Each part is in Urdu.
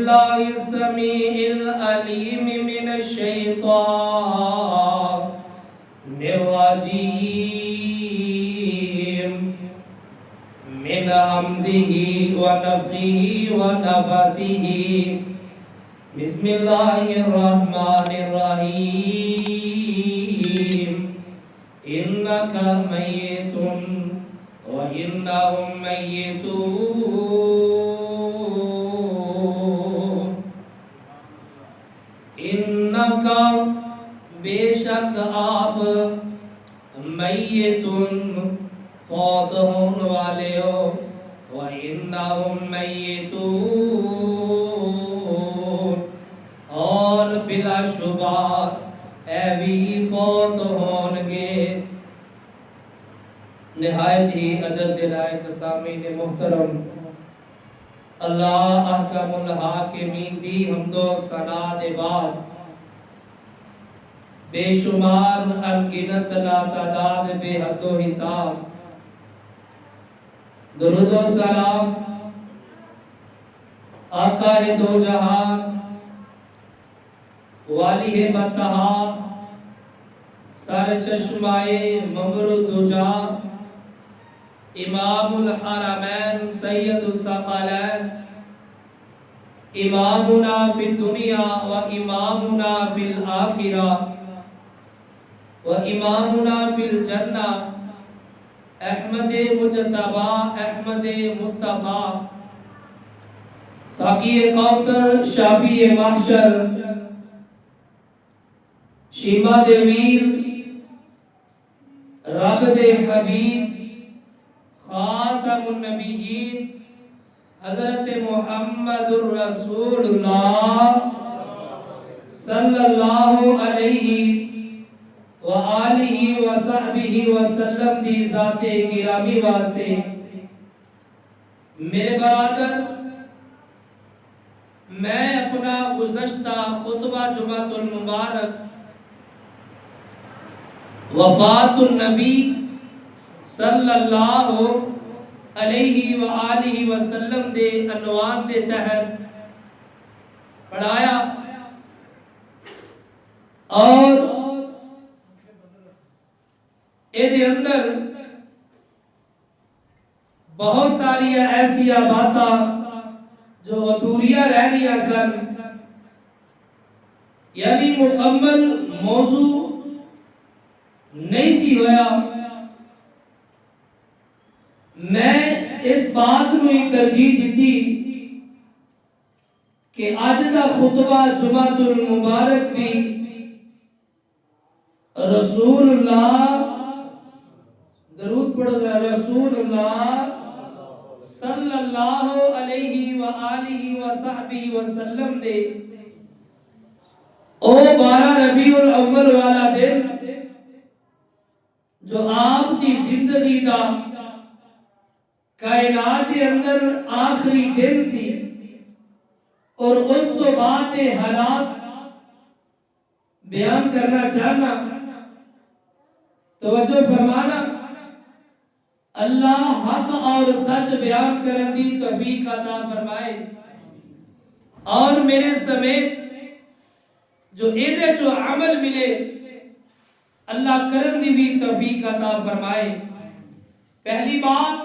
بالله السميع العليم من الشيطان الرجيم من همزه ونفخه ونفثه بسم الله الرحمن الرحيم إنك ميت وإنهم ميتون إنك بے شک آپ میتون فوت ہونے والے ہو وَإِنَّهُمْ مَيِّتُونَ اور بلا شبہ اے بھی فوت ہونگے۔ نہایت ہی ادب لائق سامعین محترم، اللہ احکم الحاکمین دی حمد و ثنا دے بعد بے شمار انگنت لا تعداد بے حد و حساب درود و سلام آقا دو جہان والی بتہا سر چشمائے ممرد دجا امام الحرمین سید الثقلین امامنا فی الدنیا و امامنا فی الآخرہ و امامنا فی الجنہ احمد مجتبی احمد مصطفیٰ ساقی کوثر شافی محشر شیما دے ویر رب دے حبیب خاتم النبیین حضرت محمد الرسول اللہ صلی اللہ علیہ وآلہ وصحبہ وسلم دی ذات گرامی واسطے میرے برادر، میں اپنا گزشتہ خطبہ جمعۃ المبارک وفات النبی صلی اللہ علیہ وآلہ وسلم دے عنوان دے تحت پڑھایا اور ایدے اندر بہت ساری ایسی باتاں جو ادھوریاں رہ رہی سن، یعنی مکمل موضوع نہیں سی ہویا۔ میں اس بات نو ہی ترجیح دیتی کہ آج کا خطبہ جمعۃ المبارک بھی رسول اللہ درود پڑھو ذرا رسول اللہ صلی اللہ علیہ وآلہ وصحبہ وسلم دے او 12 ربیع الاول والا دن جو آپ کی زندگی دا کائنات کے اندر آخری دن سی اور اس تو بعد حالات بیان کرنا چاہنا، توجہ فرمانا۔ اللہ حق اور سچ بیان کرن دی توفیق عطا فرمائے اور میرے سمیت جو ایدے جو عمل ملے اللہ کرن دی بھی توفیق عطا فرمائے۔ پہلی بات،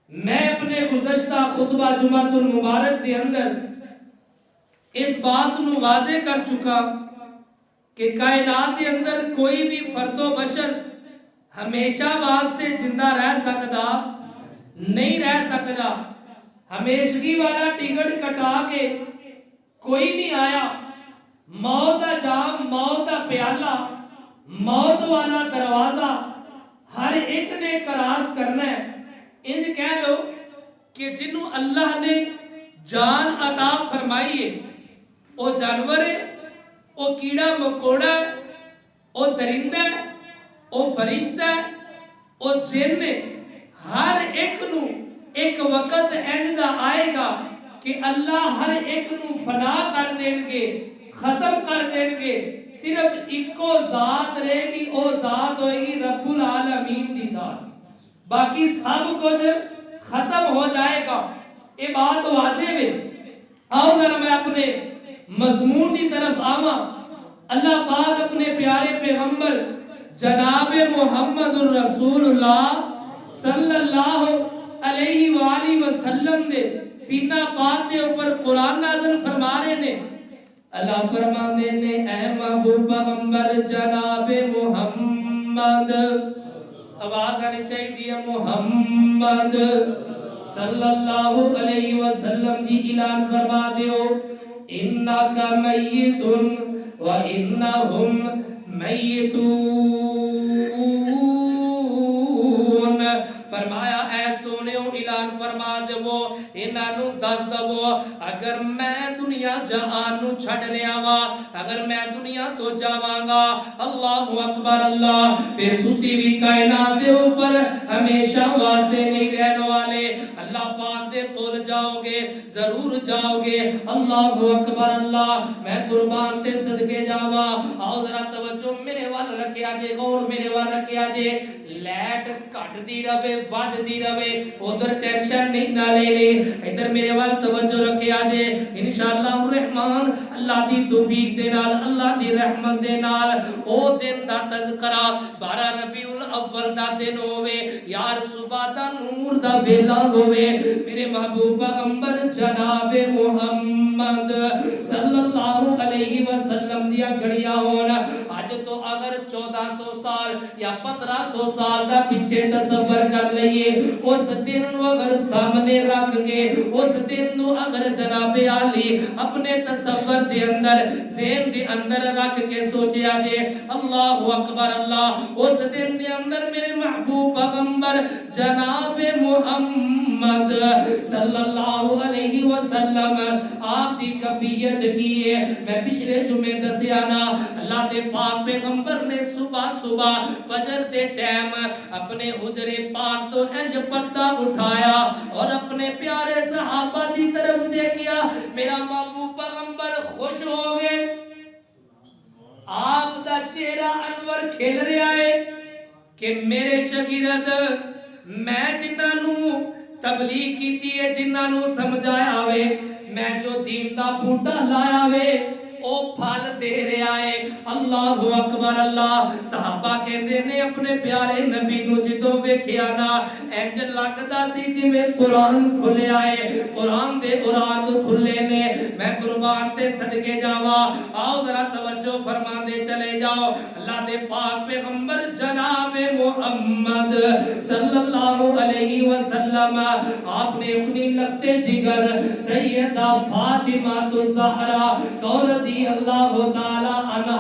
میں اپنے گزشتہ خطبہ جمعۃ المبارک دے اندر اس بات نو واضح کر چکا کہ کائنات دے اندر کوئی بھی فرد و بشر ہمیشہ واسطے زندہ رہ سکتا نہیں رہ سکتا۔ ہمیشگی والا ٹکٹ کٹا کے کوئی نہیں آیا۔ موت کا جام، موت کا پیالہ، موت والا دروازہ ہر ایک نے کراس کرنا ہے۔ انج کہہ لو کہ جنہوں اللہ نے جان عطا فرمائی ہے، او جانور ہے، او کیڑا مکوڑا ہے، او درندہ ہے، او فرشتہ ہے، او جن ہے، ہر ایک نو ایک وقت اینڈ دا آئے گا کہ اللہ ہر ایک نو فنا کر دیں گے، ختم کر دیں گے۔ صرف ایکو ذات رہے گی، او ذات ہوئے گی رب العالمین دی ذات، باقی سب کچھ ختم ہو جائے گا۔ یہ بات واضح ہے۔ آؤ ذرا میں اپنے مضمون کی طرف آواں. اللہ پاک اپنے پیارے پیغمبر جناب محمد الرسول اللہ صلی اللہ علیہ وآلہ وسلم نے سینہ پاک دے اوپر قرآن نازل فرما رہے نے. اللہ فرما دے نے اے محبوب پیغمبر جناب محمد، آواز آنی چاہیے محمد صلی اللہ علیہ وسلم جی اعلان فرما دیو انکا میتن و انہم میتون. فرمایا اے سونےو اعلان فرما دیو انہوں دس دو اگر میں دنیا جہان نو چھڑنے آوا، اگر میں دنیا تو جاواں گا اللہ اکبر اللہ، پھر تسی بھی کائنات دے اوپر ہمیشہ واسطے نہیں رہنے والے. اللہ پاک دے کول جاؤ گے، ضرور جاؤ گے. اللہ اکبر اللہ، میں قربان تے صدقے جاواں. آؤ ذرا توجہ میرے وال رکھیا جے، غور میرے وال رکھیا جے. لائٹ کٹ دی رہے ود دی رہے ادھر ٹینشن نہیں نہ لے لے، ادھر میرے وال توجہ رکھیا جے. انشاءاللہ الرحمن اللہ دی توفیق دے نال، اللہ دی رحمت دے نال او دن دا تذکرہ 12 ربیع الاول دا دن ہوئے، یار صبح دا نور دا ویلا ہوئے. میرے محبوب پیغمبر جناب محمد صلی اللہ علیہ وسلم دیا گھڑیاں ہونا. آج تو اگر 1400 سال یا 1500 سال دا پیچھے تصور کر لئیے، اس دن نو اگر سامنے رکھ کے، اس دن نو اگر جناب عالی اپنے تصور دے اندر ذہن دے اندر رکھ کے سوچیا جے اللہ اکبر اللہ، اس دن دے اندر میرے محبوب پیغمبر جناب محمد صلی اللہ علیہ وسلم آپ دی کفیت کیے. میں پچھلے جمعے دسیا نا اللہ دے پاک پیغمبر نے صبح صبح فجر دے ٹائم اپنے حجرے پاک تو انج پردہ اٹھایا اور اپنے پیارے صحابہ دی طرف دیکھیا. میرا محبوب پیغمبر خوش ہو گئے، آپ دا چہرہ انور کھل رہا ہے کہ میرے شاگرد میں جنہاں نو تبلیغ کیتی ہے، جنہاں نو سمجھایا ہوئے، میں جو دین دا بوٹا لایا ہوئے او پھل دے رہا ہے. اللہ اکبر اللہ. صحابہ کہندے نے اپنے پیارے نبی نو جدوں ویکھیا نا انج لگدا سی جویں قرآن کھلیا ہے، قرآن دے اوراد کھلے نے. میں قربان تے صدقے جاواں. آؤ ذرا توجہ فرما دے چلے جاؤ. اللہ دے پاک پیغمبر جناب محمد صلی اللہ علیہ وسلم آپ نے اپنی لخت جگر سیدہ فاطمہ الزہرا رضی اللہ تعالی عنہ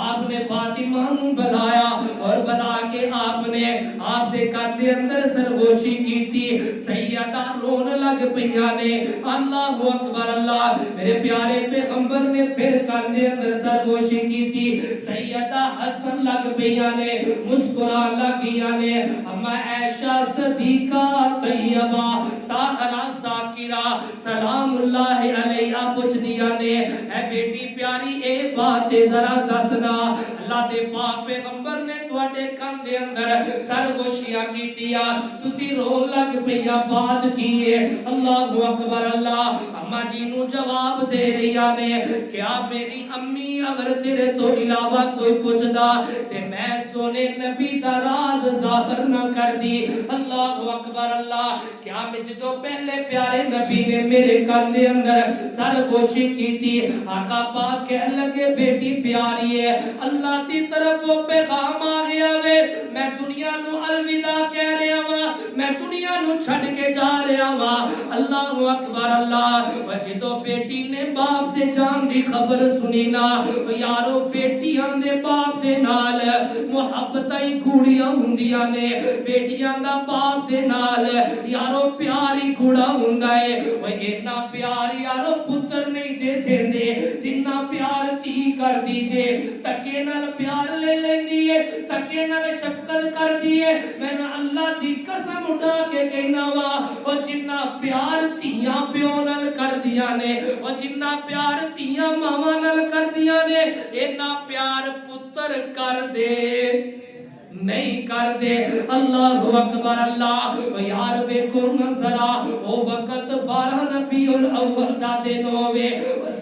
آپ نے فاطمہ نو بلایا اور بلا کے آپ نے آپ دے گھر دے اندر سرگوشی کی تھی. سیدہ رون لگ پیا نے. اللہ اکبر اللہ. میرے پیارے پیغمبر نے پھر گھر دے اندر سرگوشی کی تھی. سیدہ حسن لگ پیا نے، مسکرا لگیا نے. اما عائشہ صدیقہ طیبہ طاہرہ ذاکرہ سلام اللہ علیہا پوچھ دیا نے اے بیٹی پیاری اے بات ذرا دسنا اللہ دے پاک پیغمبر نے تواڈے کان دے اندر سرگوشیاں کیتیا، تسی رو لگ پیا بات کیے. اللہ اکبر اللہ. اما جی نو جواب دے رہیا نے کیا میری امی اگر تیرے تو علاوہ کوئی پوچھدا تے میں سونے نبی دا راز ظاہر نہ کر دی. اللہ اکبر اللہ. کیا میں جو پہلے پیارے نبی نے میرے کان دے اندر سرگوشی کی تھی، آقا پاک کہنے لگے بیٹی پیاری ہے، اللہ دی طرف وہ پیغام آ گیا وے، میں دنیا نو الوداع کہہ رہا ہوا، میں دنیا نو چھڑ کے جا رہا ہوا. اللہ اکبر اللہ. جدو بیٹی نے باپ دے جان دی خبر سنی نا یارو بیٹیاں دے باپ دے نال محبتاں ہی گوڑیاں ہوندیاں نے، بیٹیاں دا باپ دے نال یارو پیار ہی گوڑا ہوندا ہے. وہ اتنا پیار یارو پتر نہیں جے دیندے جنہ پیار تھی کر دیجے. تکے نال پیار لے لیندی ہے، تکے نال شفقت کر دیے. میں نے اللہ دی قسم اٹھا کے کہنا وا او جنہ پیار تھیاں پیو نال کر دیا نے، او جنہ پیار تھیاں ماواں نال کر دیا نے، اینا پیار پتر کر دے نہیں کر دے. اللہ اکبر اللہ. یار ویکھو ذرا او وقت 12 ربیع الاول دا دن ہوے,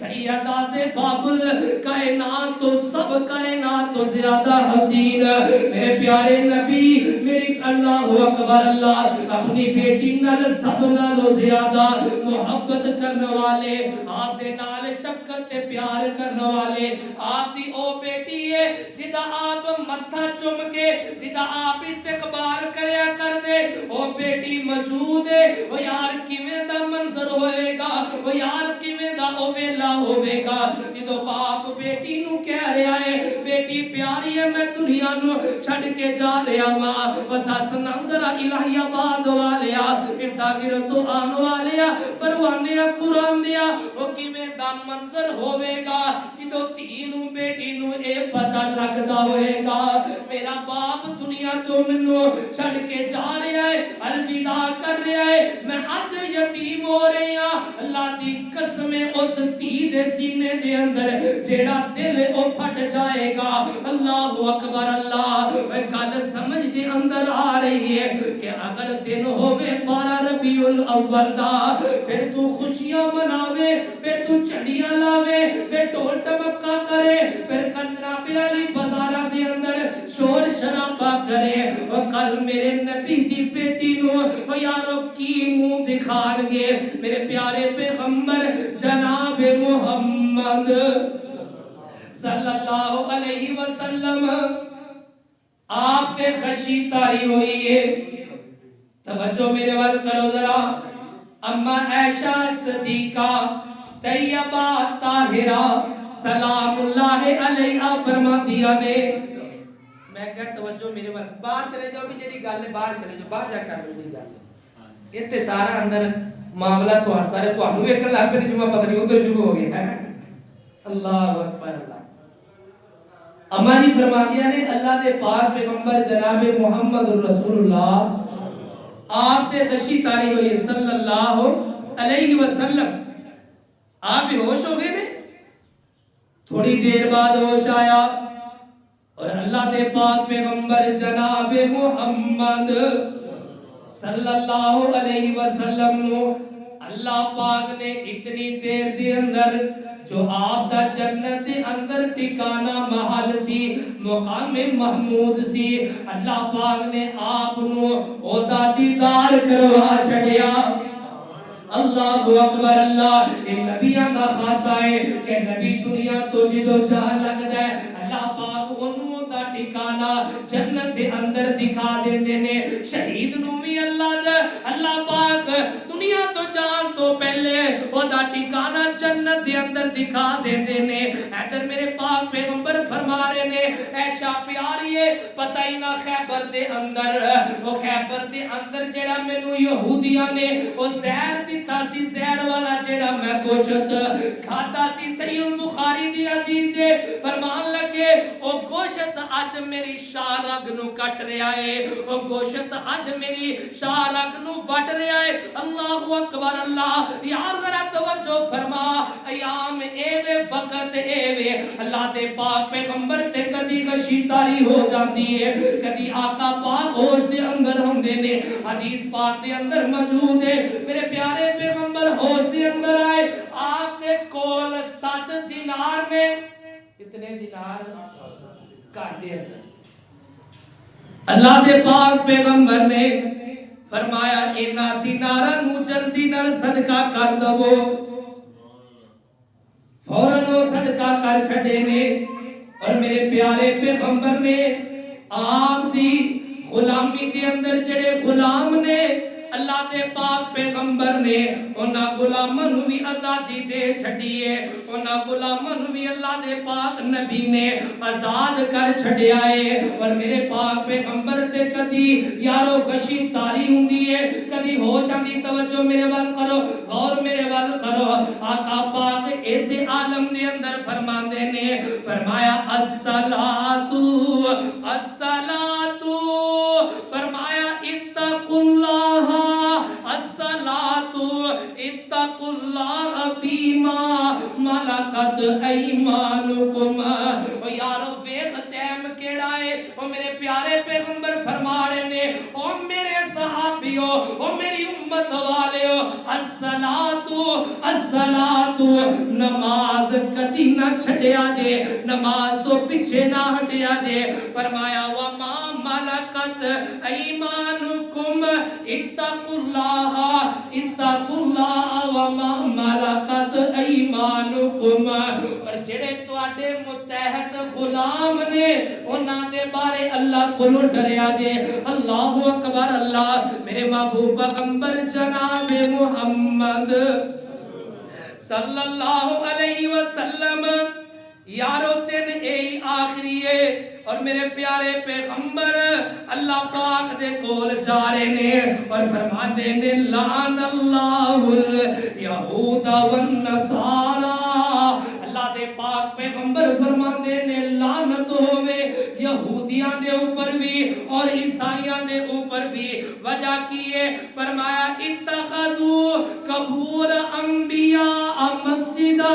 سیدہ تے باب الکائنات تو سب کائنات تو زیادہ حسین میرے پیارے نبی میری اللہ اکبر اللہ اپنی بیٹی نال سب نالوں زیادہ محبت کرنے والے, آپ دے نال شفقت تے پیار کرنے والے, آپ دی او بیٹی ہے جدا آپ متھا چوم کے جدا آپ استقبال کریا کر دے, او بیٹی موجود ہے. او یار کیویں دا منظر ہوئے گا, او یار کیویں دا او ویلا ہوئے گا جدو باپ بیٹی نو کہہ رہا ہے بیٹی پیاری ہے میں دنیا نو چھڑ کے جا رہا ماں. او دس نظر الہی آباد والیا ارتاگیر تو آن والیا پروانیا قرآن دیا, او کیویں دا منظر ہوئے گا جدو تھی نو بیٹی نو اے پتہ لگدا ہوئے گا میرا باپ دنیا تو منو چھڑ کے جا رہا ہے, الوداع کر رہا ہے, میں آج یتیم ہو رہی ہاں. اللہ دی قسم اس تھی دے سینے دے اندر جیڑا دل او پھٹ جائے گا. اللہ اکبر اللہ. گل سمجھ دے اندر آ رہی ہے کہ اگر دن ہوئے 12 ربیع الاول دا پھر تو خوشیاں مناوے, پھر تو چڑیاں لاوے, پھر ٹول ٹمکا کرے, پھر کنجرابے والی بازاراں دے اندر شور شرابہ کرے. اور کل میرے نبی دی بیٹی نو او یارو کی منہ دکھان گے میرے پیارے پیغمبر جناب محمد صلی اللہ علیہ وسلم. آپ پہ خشی طاری ہوئی ہے. توجہ میرے وال کرو ذرا. اما عائشہ صدیقہ طیبہ طاہرہ سلام اللہ علیہا فرما دیا نے, میں کہا توجہ میرے وال باہر چلے جاؤ بھی جیڑی گل ہے باہر چلے جاؤ, باہر جا کے آنے سنی گل ہے اتنے سارا اندر معاملہ تو سارے تو آنو ایک اللہ پہ جمعہ پتہ نہیں ادھر شروع ہو گیا ہے. اللہ اکبر اللہ. اما جی فرما دیا نے اللہ دے پاک پیغمبر جناب محمد رسول اللہ آپ تے خشی طاری ہوئی صلی اللہ علیہ وسلم. آپ بھی ہوش ہو گئے نے, تھوڑی دیر بعد ہوش آیا اور اللہ دے پاک پیغمبر جناب محمد صلی اللہ علیہ وسلم نو اللہ پاک نے اتنی دیر دے اندر جو آپ دا جنت دے اندر ٹھکانہ محل سی مقام محمود سی, اللہ پاک نے آپ نو او دا دیدار کروا چھڑیا. اللہ اکبر اللہ. یہ نبیاں دا خاصہ ہے کہ نبی دنیا تو جدو جہاں لگتا ہے اللہ پاک انہوں دا ٹھکانہ جنت دے اندر دکھا دیندے نے. شہید نو بھی اللہ پاک دنیا تو جان تو پہلے او دا ٹھکانہ جنت دے اندر دکھا دیندے نے. ادھر میرے پاک پیغمبر فرما رہے نے عائشہ پیاری ہے پتہ ہی نہ خیبر دے اندر, وہ خیبر دے اندر جڑا مینوں یہودیاں نے او زہر دتا سی, زہر والا جڑا میں گوشت کھاتا سی. صحیح البخاری دی حدیث ہے فرمان لگے او گوشت اج میری شاہ رگ نو کٹ رہا ہے, او گوشت اج میری شاہ رگ نو وڈ رہا ہے. اللہ اکبر اللہ. یار ذرا توجہ فرما, ایام ایوے وقت ایوے اللہ دے پاک پیغمبر تے کدی خشی طاری ہو جاتی ہے, کدی آقا پاک ہوش دے اندر ہوندے نے. حدیث پاک دے اندر موجود ہے میرے پیارے پیغمبر ہوش دے اندر آئے, آپ دے کول 7 دینار نے. کتنے دینار کر دے اندر اللہ دے پاک پیغمبر نے فرمایا اینا دیناراں نو جلدی نال صدقہ کر دو. فوراً وہ صدقہ کر چھڑے نے. اور میرے پیارے پیغمبر نے آپ دی غلامی دے اندر جڑے غلام نے اللہ دے پاک پیغمبر نے انہاں غلاماں نوں بھی آزادی دے چھڈی ہے, انہاں غلاماں نوں بھی اللہ دے پاک نبی نے آزاد کر چھڈیا ہے. اور میرے پاک پیغمبر تے کدی یارو خشی طاری ہوندی ہے, کدی ہوش آندی. توجہ میرے وال کرو, غور میرے وال کرو. آقا پاک ایسے عالم دے اندر فرماندے نے فرمایا الصلاۃ الصلاۃ, فرمایا اتقوا اللہ اتقوا اللہ فیما ملکت ایمانکم. او یارو ویکھ ٹائم کیڑا ہے, او میرے پیارے پیغمبر فرما رہے نے او میرے صحابیو او میری امت والیو الصلاۃ نماز کدی نہ چھڈیا جے نماز تو پیچھے نہ ہٹیا جے فرمایا وما ملکت ایمانکم اتقوا اللہ وما ملکت ایمانکم اور جڑے تواڈے متحد غلام نے انہاں دے بارے اللہ کو ڈریا جے اللہ اکبر اللہ میرے محبوب پیغمبر جناب محمد صلی اللہ علیہ وسلم یارو تین اے آخری ہے اور میرے پیارے پیغمبر اللہ پاک دے کول جا رہے نے اور فرما دے نے لعن اللہ الیہود والنصارى اللہ دے پاک پیغمبر فرما دے نے لعنت ہوے یہودیاں دے اوپر بھی اور عیسائیاں دے اوپر بھی وجہ کی ہے فرمایا اتخذوا قبور انبیاء مسجدا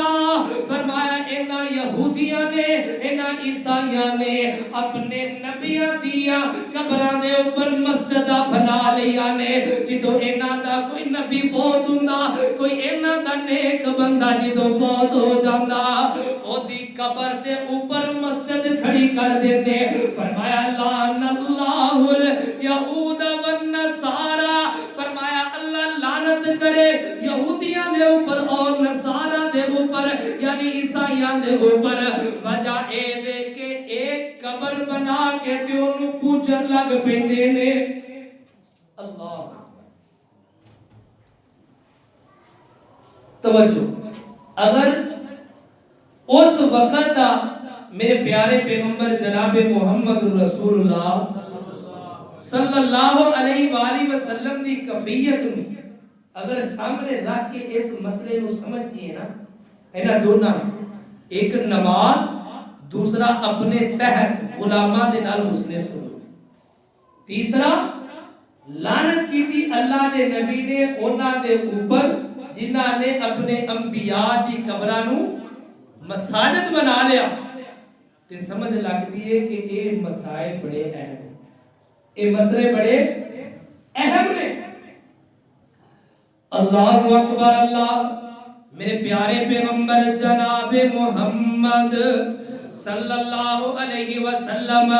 فرمایا انہاں یہودیاں نے انہاں عیسائیاں نے اپنے نبیاں دیا قبراں دے اوپر مسجداں بنا لیا نے جدوں انہاں دا کوئی نبی فوت ہوندا کوئی انہاں دا نیک بندہ جدوں فوت ہو جاندا او دی قبر دے اوپر مسجد کھڑی کر دیندے فرمایا لعن اللہ الیہود والنصارى فرمایا اللہ لعنت کرے یہودیاں دے اوپر اور نصارا دے اوپر یعنی عیسائیاں دے اوپر وجہ اے دے کہ ایک قبر بنا کے تے اونوں پوجن لگ پیندے نے اللہ توجہ اگر اس وقت میرے پیارے پیغمبر جناب محمد رسول اللہ صلی اللہ علیہ وآلہ وسلم دی کفیت میں اگر سامنے رکھ کے اس مسئلے کو سمجھئے نا اینا دونوں ایک نماز دوسرا اپنے تحت غلامہ دے نال حسن سلوک تیسرا لعنت کی تھی اللہ دے نبی نے انہاں دے اوپر جنہاں نے اپنے انبیاء دی قبرانو مساجد بنا لیا تے سمجھ لگتی ہے کہ یہ مسائل بڑے اہم ہیں یہ مسئلے بڑے اہم ہیں اللہ اکبر اللہ میرے پیارے پیغمبر جناب محمد صلی اللہ علیہ وسلم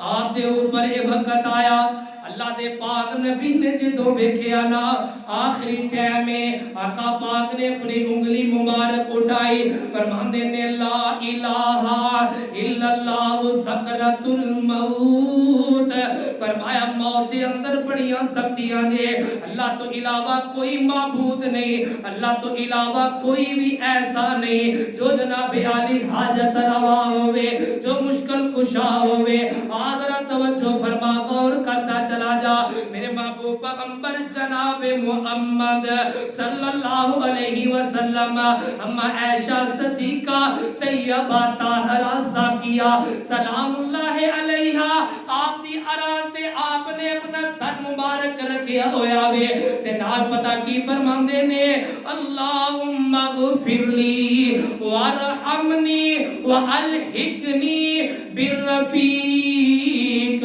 آپ دے اوپر یہ وقت آیا اللہ دے پاک نبی نے جدو ویکھیا نا آخری ٹائم میں آقا پاک نے اپنی انگلی مبارک اٹھائی فرماندے نے لا الہ الا اللہ سکرۃ الموت فرمایا موت دے اندر بڑیاں سختیاں نے اللہ تو علاوہ کوئی معبود نہیں اللہ تو علاوہ کوئی بھی ایسا نہیں جو جناب عالی حاجت روا ہوئے جو مشکل کشا ہوئے آدھرہ توجہ فرما غور کرتا چلا جا میرے محبوب پیغمبر جناب محمد صلی اللہ علیہ وسلم اما عائشہ صدیقہ طیبہ طاہرہ زاکیہ سلام اللہ علیہا آپ دی اران تے آپ نے اپنا سر مبارک رکھیا ہویا وے تے نال پتہ کی فرماندے نے اللہم اغفر لی وارحمنی والحقنی بالرفیق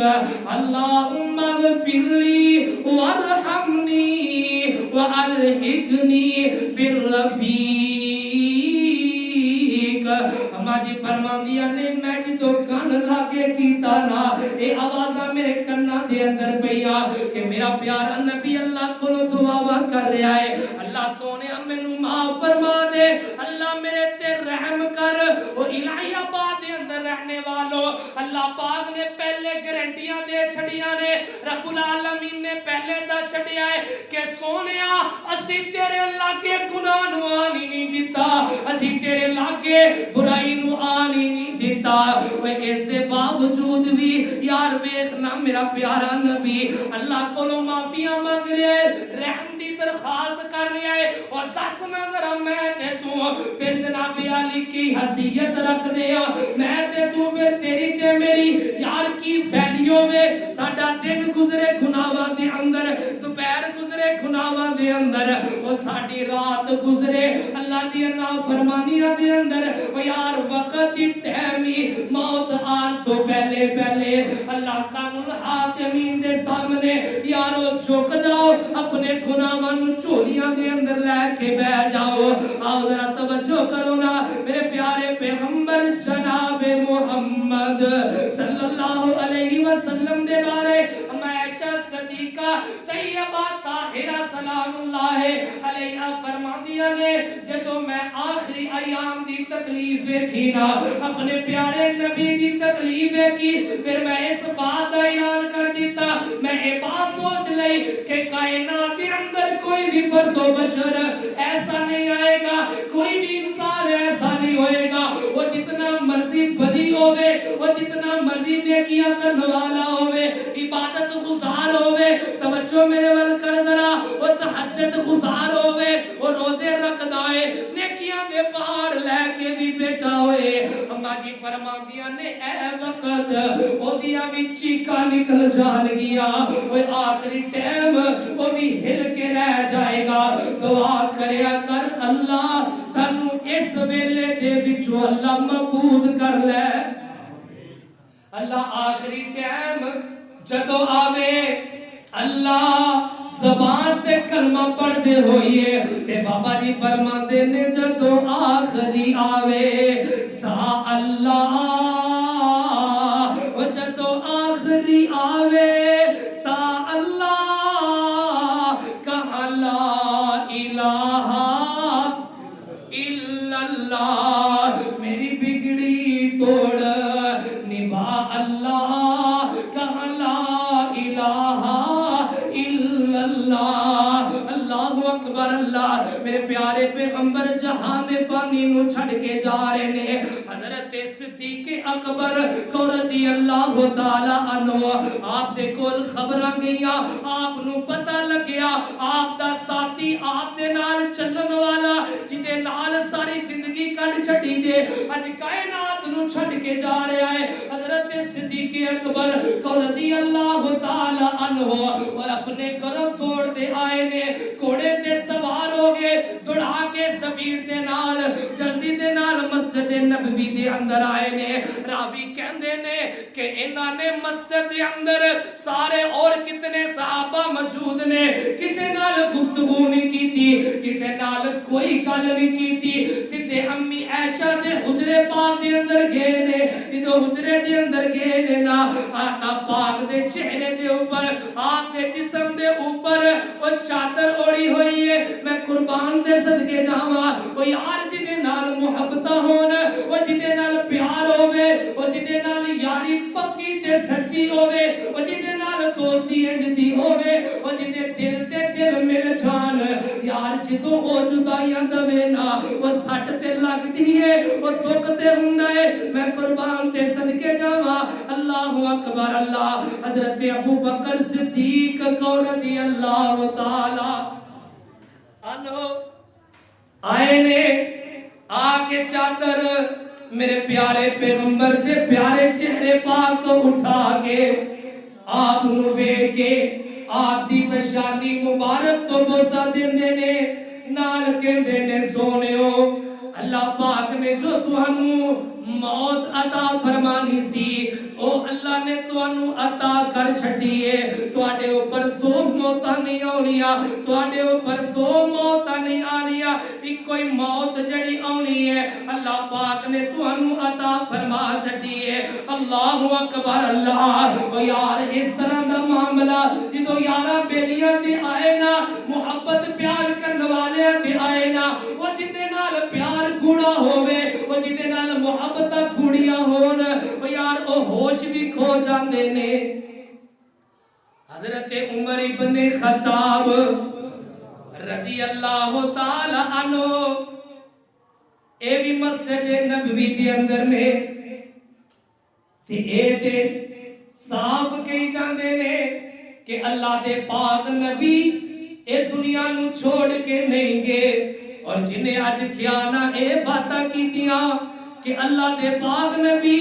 اللہم اغفر لی وارحمنی والحقنی بالرفیق اما جی فرمان دیا نے میں جدو کن لاگے کیتا نا اے آوازہ میرے کنہ دے اندر پیا کہ میرا پیارا نبی اللہ کو دعا کر رہا ہے اللہ سونے امنو معاف فرما دے اللہ میرے تے رحم کر وہ الہی آباد دے اندر رہنے والو اللہ پاک نے پہلے گارنٹیاں دے چھڑیاں نے رب العالمین نے پہلے دا چھڑیا ہے کہ سونیا اسی تیرے اللہ کے گناہ نو آنی نہیں دیتا اسی تیرے اللہ کے برائی نو آنی نہیں دیتا وہ اس دے باوجود بھی یار ویخنا میرا پیارا نبی اللہ کو لو معافیاں مانگ رہے رحم دی درخواست کر رہا ہے اور دس نظر میں تے تو پھر جناب علی کی حیثیت رکھ دیا میں تے تو پھر تیری تے میری یار کی ویلیو میں ساڈا دن گزرے گناہاں دے اندر تو دوپہر گزرے گناہاں دے اندر او ساڈی رات گزرے اللہ دی نافرمانیاں دے اندر او یار وقت دی ٹائمی موت آن تو پہلے پہلے اللہ قانون حاکمین دے سامنے یارو جھک جاؤ اپنے گناہاں نو چولیاں دے اندر لے کے بیٹھ جاؤ آؤ ذرا توجہ کرو نا میرے پیارے پیغمبر جناب محمد صلی اللہ علیہ وسلم دے بارے عائشہ صدیقہ طیبہ طاہرہ سلام اللہ علیہا فرماندیاں نے جدوں میں آخری ایام دی تکلیف ویکھی نا اپنے پیارے نبی دی تکلیف ویکھی پھر میں اس بات کا اعلان کر دیتا میں یہ بات سوچ لئی کہ کائنات کے اندر کوئی بھی فرد و بشر ایسا نہیں آئے گا کوئی بھی انسان ایسا نہیں ہوئے گا وہ جتنا مرضی فری ہوئے وہ جتنا مرضی نیکیاں کرنے والا ہوئے عبادت گزار ہوئے توجہ میرے ول کر ذرا وہ تہجد گزار ہوئے وہ روزے رکھدا ہے نیکیاں دے پہاڑ لے کے بھی بیٹھا ہوئے اماں جی فرماندیاں نے اے وقت اودیاں بھی چیخاں نکل جان گیا وہ آخری ٹائم وہ بھی ہل کے رہ جائے گا دعا کریا کر اللہ سانو اس ویلے دے وچوں اللہ محفوظ کر لے اللہ آخری ٹائم جدو آوے اللہ زبان تے کلمہ پڑھ دے ہوئیے کہ بابا جی فرماندے نے جدو آخری آوے سا اللہ جدو آخری آوے سا اللہ کہا لا الہ الا اللہ میری بگڑی توڑ نبھا اللہ کہا لا الہ الا اللہ اللہ اکبر اللہ میرے پیارے پیغمبر جہان فانی نو چھڑ کے جا رہے نے حضرت صدیق اکبر کو رضی اللہ تعالی عنہ آپ دے کول خبراں گئیاں آپ نو پتہ لگیا آپ دا ساتھی آپ دے نال چلن والا جدے نال ساری زندگی کٹ چھڈی دے اج کائنات نو چھڈ کے جا رہا ہے حضرت صدیق اکبر کو رضی اللہ تعالی عنہ اور اپنے گھروں توڑ دے آئے نے گھوڑے تے سوار ہو گئے دوڑا کے سفیر دے نال جلدی دے نال مسجد نبوی دے اندر آئے نے راوی کہندے نے کہ انہاں نے مسجد دے اندر سارے اور کتنے صحابہ موجود نے کسے نال گفتگو نہیں کی تھی کسے نال کوئی گل نہیں کی تھی سیدھے امی عائشہ دے حجرے پاک دے اندر گئے نے جدوں حجرے دے اندر گئے نے نا آقا پاک دے چہرے دے اوپر آپ دے جسم دے اوپر وہ چادر اوڑی ہوئی ہے میں قربان دے صدقے جاواں وہ یار جدے نال محبت ہون وہ جدے نال پیار ہوے وہ جدے نال یاری پکی تے سچی ہوے وہ جدے نال دوستی انجدی ہوے وہ جدے دل تے دل مل جان یار جدوں او جدائیاں دے نا وہ سٹ تے لگدی ہے وہ دکھ تے ہوندا ہے میں قربان تے صدقے جاواں اللہ اکبر اللہ حضرت ابو بکر صدیق کو رضی اللہ تعالی عنہ آئے نے آکے چادر میرے پیارے پیغمبر دے پیارے چہرے پاک کو اٹھا کے آپ نو ویکھ کے آپ دی پشانی مبارک کو بوسا دیندے نے نال کہندے نے سونےو اللہ پاک نے جو تانوں موت عطا فرمانی سی او اللہ نے تانوں عطا کر چھڈی ہے تواڈے اوپر دو موتاں نہیں آونیاں تواڈے اوپر دو موتاں نہیں آنیاں ایک کوئی موت جڑی آونی ہے اللہ پاک نے تانوں عطا فرما چھڈی ہے اللہ اکبر اللہ او یار اس طرح دا معاملہ جدوں یاراں بیلیاں تے آئے نا محبت پیار کرن والے تے آئے نا او جدے نال پیار گوڑا ہوے او جدے نال محبت گوڑیاں ہون او یار او ہوش بھی کھو جاندے نے حضرت عمر ابن خطاب رضی اللہ تعالی عنہ اے بھی مسجد نبوی دے اندر نے تے اے تے صاف کہی جاندے نے کہ اللہ دے پاک نبی اے دنیا نو چھوڑ کے نہیں گے اور جنہیں آج کیا نا اے باتاں کیتیاں کہ اللہ دے پاک نبی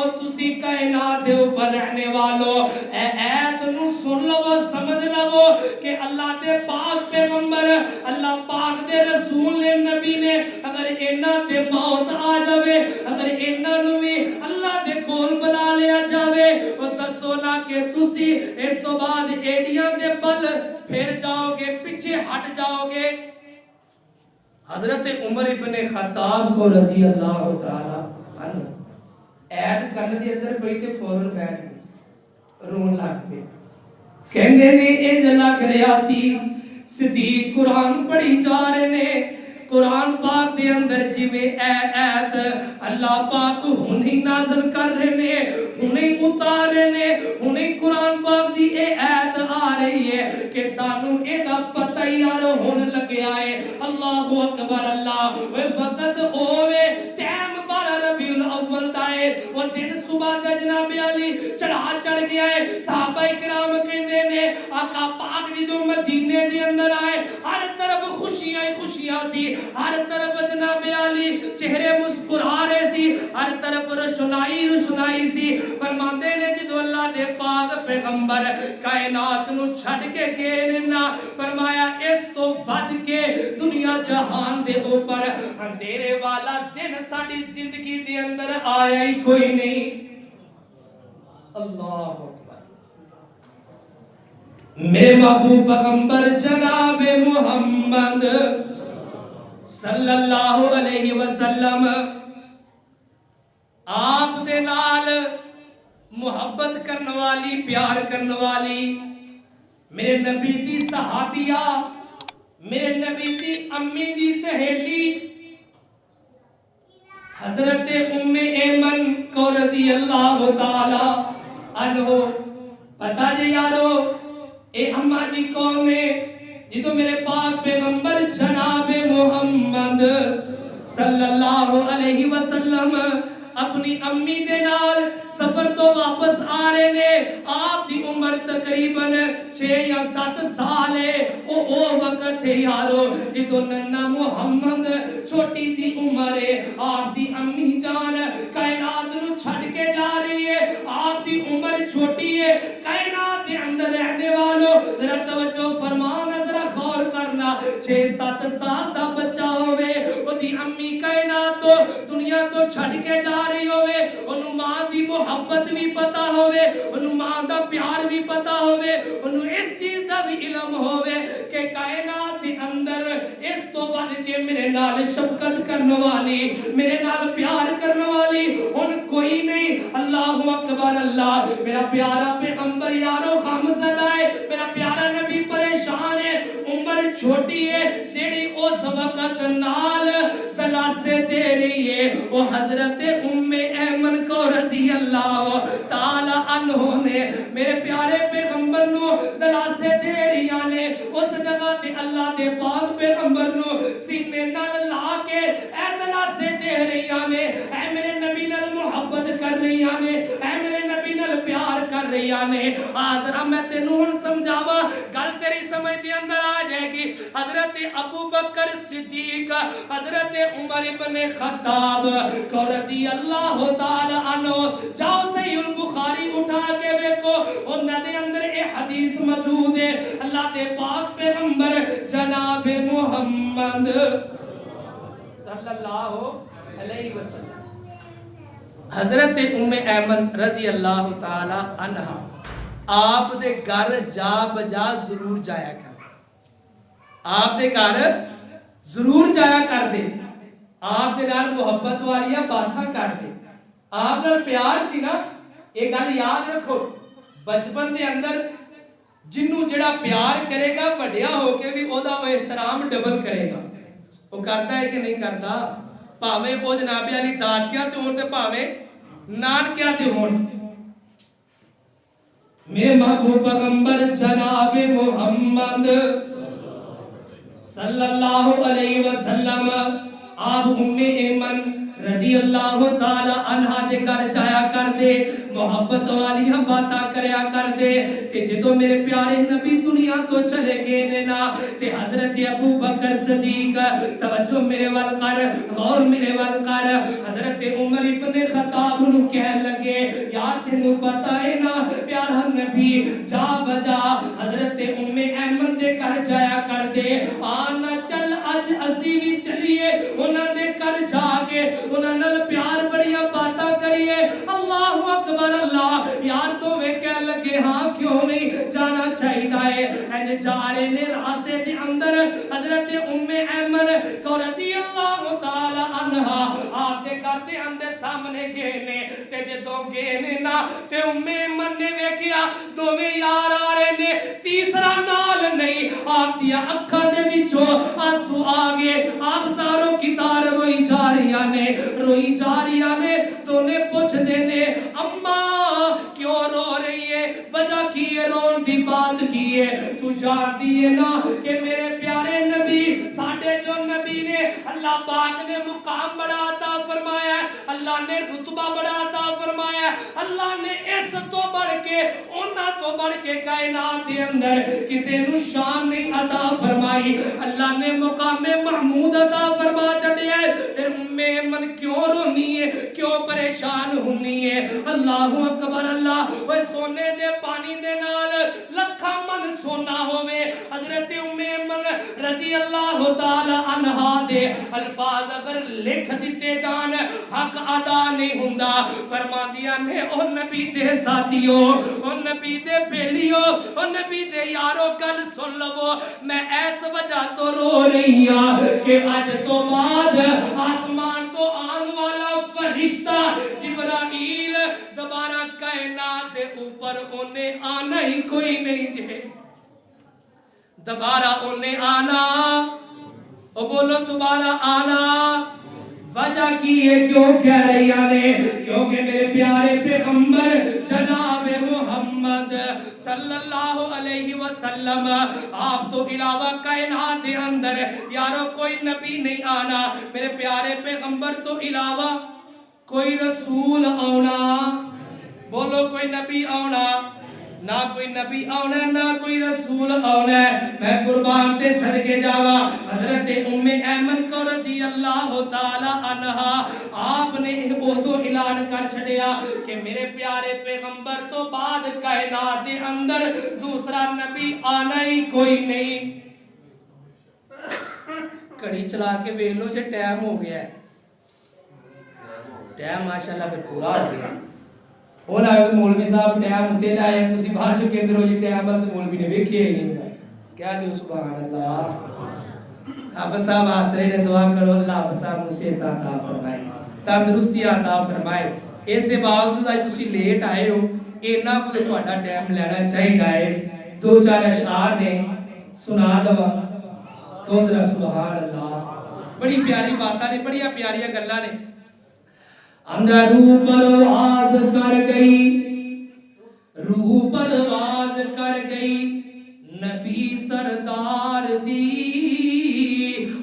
او تسی کائنات دے اوپر رہنے والو اے ایت نو سن لو سمجھ لو کہ اللہ دے پاک پیغمبر اللہ پاک دے رسول نے نبی نے اگر اینا تے موت آ جاوے اگر اینا نو بھی اللہ دے کول بلا لیا جاوے او دسو نا کہ تسی اس تو بعد ایڈیاں دے بل پھر جاؤ گے پیچھے ہٹ جاؤ گے. حضرت عمر ابن خطاب کو رضی اللہ تعالی عنہ ایڈ کرنے دے اندر پئی تے فوراً بیٹھ گئے رون لگ پے کہندے نے اے جلا کریا سی صدیق قرآن پڑھی جا رہے نے قرآن پاک دے اندر جویں اے ایت اللہ پاک ہنی نازل کر رہے نے ہنی اتار رہے نے ہنی قرآن پاک دی اے ایت آ رہی ہے کہ سانو اے دا پتہ یار ہون لگیا ہے. اللہ اکبر اللہ وقت اوے ٹائم بارہ ربیع الاول دا ہے وہ دن صبح دا جناب علی چڑھ گیا ہے. صحابہ کرام کہندے نے آقا پاک جدوں مدینے دے اندر آئے ہر طرف خوشیاں خوشیاں سی ہر طرف جناب علی چہرے مسکرا رہے سی ہر طرف روشنائی سی. فرماندے نے جدوں اللہ دے پاک پیغمبر کائنات نو چھڈ کے گئے نا فرمایا اس تو ود کے دنیا جہان دے اوپر اندھیرے والا دن ساڈی زندگی دے اندر آیا ہی کوئی نہیں. اللہ اکبر. میرے محبوب پیغمبر جناب محمد صلی اللہ علیہ وسلم آپ دے نال محبت کرنے والی پیار کرنے والی میرے نبی دی صحابیہ میرے نبی دی امی دی سہیلی حضرت ام ایمن کو رضی اللہ تعالی عنہ. پتہ جی یارو اے اماں جی کون نے جدو میرے پاک پیغمبر جناب محمد صلی اللہ علیہ وسلم اپنی امی دے نال سفر تو واپس آ رہے نے آپ دی عمر تقریباً 6 یا 7 سال ہے. او وقت ہے یارو جدو ننا محمد چھوٹی جی عمر ہے آپ دی امی جان کائنات نو چھڑ کے جا رہی ہے. آپ دی عمر چھوٹی ہے کائنات دے اندر رہنے والو ذرا توجہ فرمانا ذرا غور کرنا 6-7 سال دا بچہ ہوئے او دی امی کائنات تو دنیا تو چھڑ کے جا رہی ہوئے انہوں ماں دی محبت بھی پتا ہوئے انہوں ماں دا پیار بھی پتا ہوئے انہوں اس چیز دا بھی علم ہوئے کہ کائنات دے اندر اس تو بعد کے میرے نال شفقت کرنے والی میرے نال پیار کرنے والی ان کوئی نہیں. اللہ اکبر اللہ. میرا پیارا پیغمبر یارو غم زدہ ہے میرا پیارا نبی پریشان ہے عمر چھوٹی ہے جیڑی اس وقت نال دلاسے دے رہی ہے وہ حضرت ام ایمن کو رضی اللہ تعالی عنہ نے میرے پیارے پیغمبر نو دلاسے دے رہی نے اس جگہ تے اللہ دے پاک پیغمبر نو سینے نال لا کے اے دلاسے دے رہی نے اے میرے نبی نال محبت کر رہی نے اے میرے نبی نال پیار کر رہی نے. آذرا میں تینوں ہن سمجھاوا گل تیری سمجھ دے اندر آ جائے گی. حضرت ابو بکر صدیق حضرت عمر ابن خطاب کو رضی اللہ تعالی عنہ جاؤ صحیح البخاری اٹھا کے دیکھو انہاں دے اندر اے حدیث موجود ہے. اللہ دے پاک پیغمبر جناب محمد صلی اللہ علیہ وسلم حضرت ام ایمن رضی اللہ تعالی عنہ آپ دے گھر جا بجا ضرور جایا کر آپ دے گھر ضرور جایا کر دے آپ دے نال محبت والیاں باتاں کر دے آپ نال پیار سی نا. ایک گل یاد رکھو بچپن دے اندر جنوں جڑا پیار کرے گا وڈیا ہو کے بھی او دا احترام ڈبل کرے گا. وہ کرتا ہے کہ نہیں کرتا پاویں او جناب علی دادکیاں تے ہون تے پاویں نانکیاں تے ہون. میرے محبوب پیغمبر جناب محمد صلی اللہ علیہ وسلم آپ ام ایمن رضی اللہ تعالی عنہ دے گھر جایا کر دے محبت والی باتاں کریا کر دے تے جدوں میرے پیارے نبی دنیا تو چلے گئے نے نا تے حضرت ابو بکر صدیق توجہ میرے وال کر غور میرے وال کر حضرت عمر ابن خطاب نو کہن لگے یار تینوں پتہ ہے نا پیارا نبی جا بجا حضرت ام ایمن دے گھر جایا کر دے آنا چل اج اسی بھی چلیے انہاں دے گھر جا کے انہاں نال پیار بڑیاں باتاں کریے اللہ اکبر اللہ یار تو وے کہن لگے ہاں کیوں نہیں جانا چاہیے ہے جا رہے نے راستے دے اندر حضرت ام ایمن کو رضی اللہ تعالی عنہ آپ کے گھر دے اندر سامنے گئے نے تے جدوں گئے نے نا تے ام ایمن نے ویکھیا دوویں یار آ رہے نے تیسرا نال نہیں آپ دی اکھاں دے وچوں آنسو آ گئے آپ زاروں کی تار روئی جا رہی نے دونے پوچھ دینے اماں کیوں رو رہی ہے وجہ کی ہے رون دی بات کی ہے تو جان دیئے نا کہ میرے پیارے نبی ساڑھے جو نبی نے اللہ پاک نے مقام بڑا عطا فرمایا ہے اللہ نے رتبہ بڑا عطا فرمایا ہے اللہ نے اس تو بڑھ کے انہ تو بڑھ کے کائنات کے اندر کسی نو شان نہیں عطا فرمائی اللہ نے مقام محمود عطا فرما چڑھے ہے پھر من کیوں رونی ہے کیوں پریشان ہونی ہے اللہ اکبر اللہ وہ سونے دے پانی دے نال لکھا من سونا ہوئے حضرت من رضی اللہ تعالی عنہ دے الفاظ اگر لکھ دیتے جان حق ادا نہیں ہوندا فرما دیا نے او نبی دے ساتھیو او نبی دے بیلیو او نبی دے یارو کل سن لو میں ایس وجہ تو رو رہی ہاں کہ آج تو بعد آسمان تو آن والا فرشتہ جبرائیل دوبارہ کائنات دے اوپر انہیں آنا ہی کوئی نہیں جے دوبارہ انہیں آنا او بولو دوبارہ آنا وجہ کی ہے کیوں کہہ رہی آنے کیونکہ میرے پیارے پیغمبر جناب محمد صلی اللہ علیہ وسلم آپ تو علاوہ کائنات دے اندر یارو کوئی نبی نہیں آنا میرے پیارے پیغمبر تو علاوہ کوئی رسول آنا بولو کوئی نبی آنا نہ کوئی نبی آنا نہ کوئی رسول آنا میں قربان تے صدقے جاوا حضرت ام ایمن کو رضی اللہ تعالی عنہ آپ نے وہ تو اعلان کر چھڑیا کہ میرے پیارے پیغمبر تو بعد کائنات کے اندر دوسرا نبی آنا ہی کوئی نہیں کڑی چلا کے ویلو جے ٹائم ہو گیا ہے ٹائم ماشاءاللہ پہ پورا ہو گیا ہونا ہے کہ مولوی صاحب ٹائم ہوتے لائے تسی باہر چکے اندر ہو جی ٹائم بلد مولوی نے ویکھے ہی نہیں کیا دیو سبحان اللہ آپ صاحب آسرے نے دعا کرو اللہ آپ صاحب نصیحت عطا فرمائے تندرستی عطا فرمائے اس دے باوجود آج تسی لیٹ آئے ہو اینا کو تہاڈا ٹائم لینا چاہیے دو چار اشعار نے سنا دوا تو ذرا سبحان اللہ بڑی پیاری باتاں نے بڑی پیاریاں گلاں نے اندر روح پرواز کر گئی روح پرواز کر گئی نبی سردار دی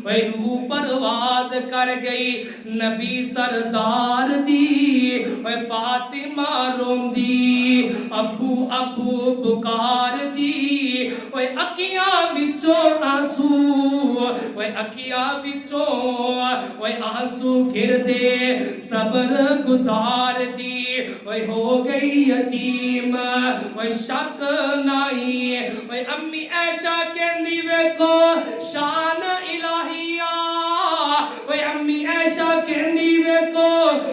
وے روح پرواز کر گئی نبی سردار دی وے فاطمہ روندی ابو ابو پکار دی وے اکیاں وچوں آنسو وے اکیاں وچوں وے آنسو گر دے صبر گزار دی وے ہو گئی یتیم وے شک نہیں وے امی عائشہ کہندی ویکھو شان الہیہ وے امی عائشہ کہندی ویکھو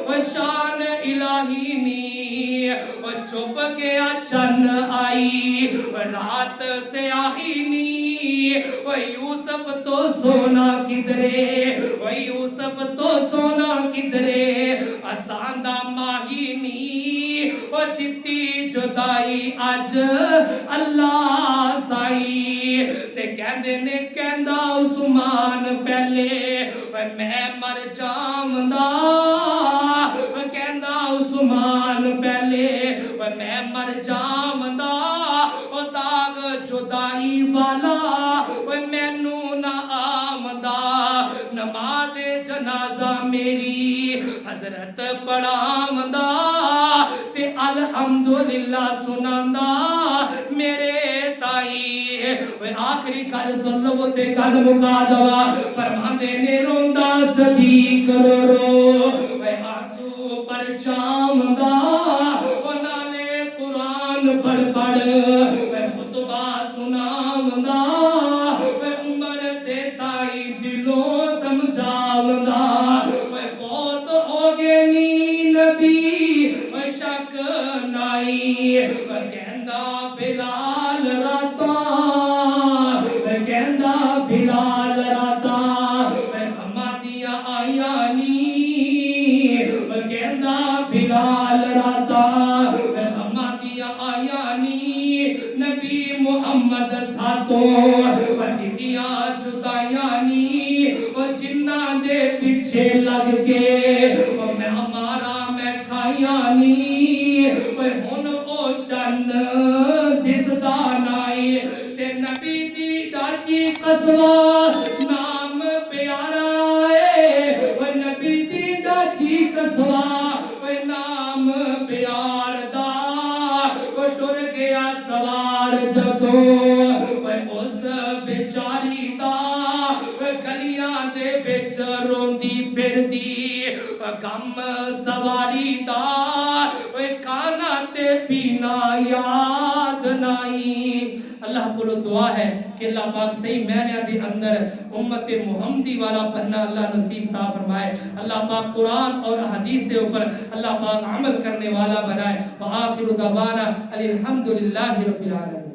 وے شان الہی نی وے چھپ گیا چن آئی وے رات سے آئی نی وے یوسف تو سونا کدرے وے یوسف تو سونا کدرے آساندہ ماہی نی وے دتی جدائی اج اللہ سائی تے کہندے نے کہندا عثمان پہلے وے میں مر جاوندا وے کہندا عثمان پہلے وے میں مر جاوندا او داغ جدائی والا وے مینوں نہ آوندا نماز نماز جنازہ میری حضرت پڑھاوندا تے الحمدللہ سناندا میرے تائی وہ آخری گل سن لو تے گل مکا دوا فرماندے نے روندا صدیق رو رو وہ آنسو پر چاوندا وہ نالے قرآن پڑھ پڑھ وہ خطبہ سناوندا وہ عمر دے تائی دلوں سمجھاوندا وہ فوت ہو گئے نی نبی وہ شک نائی وہ کہندا بلال راتا وہ کہندا بلال راتا وہ خمادیاں آیا نی وہ کہندا بلال راتا وہ خمادیاں آیا نی نبی محمد ساتوں وہ دیدیاں جدائیاں نی وہ جنہ دے پیچھے لگ کے وہ میں ہمارا میں کھائیاں نی وہ ہن او چن دسدا نائی تے نبی دی ڈاچی قصوا نام پیارا ہے وہ نبی دی ڈاچی قصوا وہ نام پیار دا وہ ٹر گیا سوار جدوں وہ اس بیچاری دا وہ گلیاں دے وچ روندی پھردی غم سواری دا وہ کھانا تے پینا یاد نائی اللہ کو دعا ہے کہ اللہ پاک صحیح معنی دے اندر امت محمدی والا بننا اللہ نصیب عطا فرمائے اللہ پاک قرآن اور حدیث دے اوپر اللہ پاک عمل کرنے والا بنائے وآخر دعوانا الحمدللہ رب العالمین